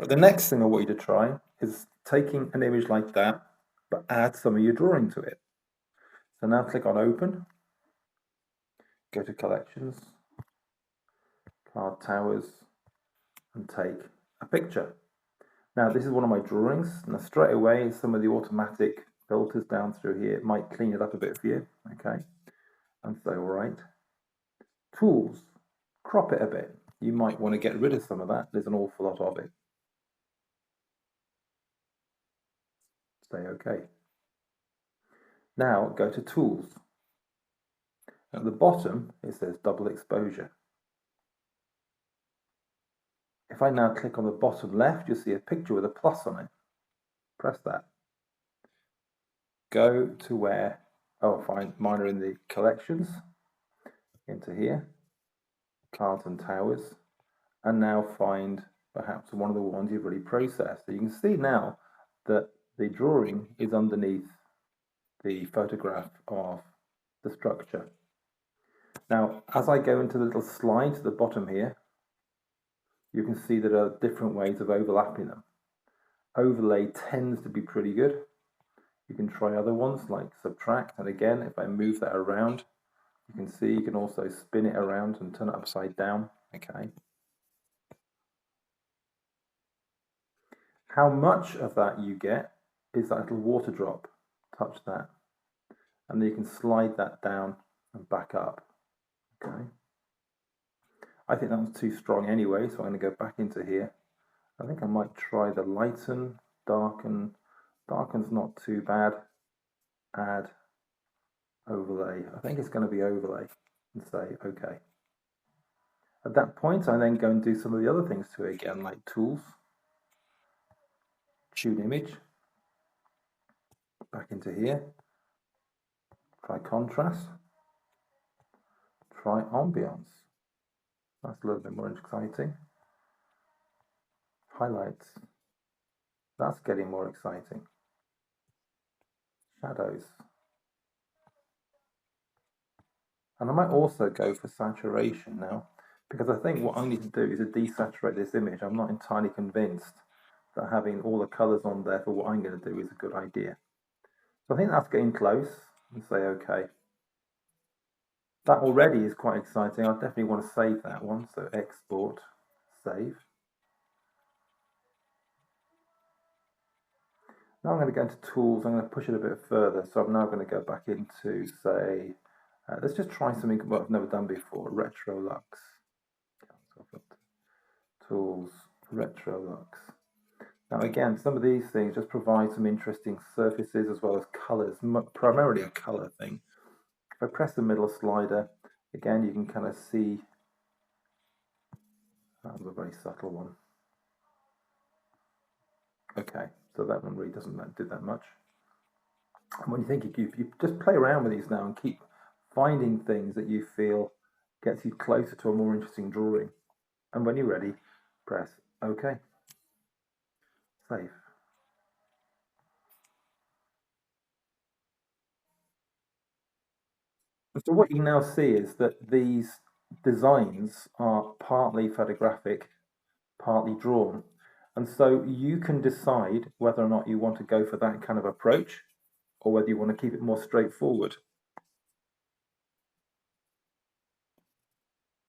But the next thing I want you to try is taking an image like that, but add some of your drawing to it. So now click on Open, go to Collections, Card Towers, and take a picture. Now this is one of my drawings. Now straight away, some of the automatic filters down through here, it might clean it up a bit for you, okay? And so, right, Tools, crop it a bit. You might want to get rid of some of that. There's an awful lot of it. Say OK. Now go to Tools. At the bottom, it says Double Exposure. If I now click on the bottom left, you'll see a picture with a plus on it. Press that. Go to where, find mine are in the Collections, into here, Cards and Towers, and now find perhaps one of the ones you've already processed. So you can see now that the drawing is underneath the photograph of the structure. Now, as I go into the little slide to the bottom here, you can see there are different ways of overlapping them. Overlay tends to be pretty good. You can try other ones like subtract, and again, if I move that around, you can see you can also spin it around and turn it upside down. Okay. How much of that you get is that little water drop. Touch that. And then you can slide that down and back up. Okay. I think that was too strong anyway, so I'm going to go back into here. I think I might try the lighten, darken. Darken's not too bad. Add, overlay. I think it's going to be overlay, and say OK. At that point, I then go and do some of the other things to it again, like Tools, Tune Image, back into here, try Contrast, try Ambiance. That's a little bit more exciting. Highlights. That's getting more exciting. Shadows. And I might also go for saturation now, because I think what I need to do is to desaturate this image. I'm not entirely convinced that having all the colors on there for what I'm going to do is a good idea. So I think that's getting close, and say OK. That already is quite exciting. I definitely want to save that one. So export, save. Now I'm going to go into Tools. I'm going to push it a bit further. So I'm now going to go back into, say, let's just try something what I've never done before, Retro Lux. Tools, Retro Lux. Now again, some of these things just provide some interesting surfaces as well as colors, primarily a color thing. If I press the middle slider, again, you can kind of see, that was a very subtle one. Okay, so that one really doesn't do that much. And when you think you just play around with these now and keep finding things that you feel gets you closer to a more interesting drawing. And when you're ready, press OK. Save. So what you now see is that these designs are partly photographic, partly drawn. And so you can decide whether or not you want to go for that kind of approach or whether you want to keep it more straightforward.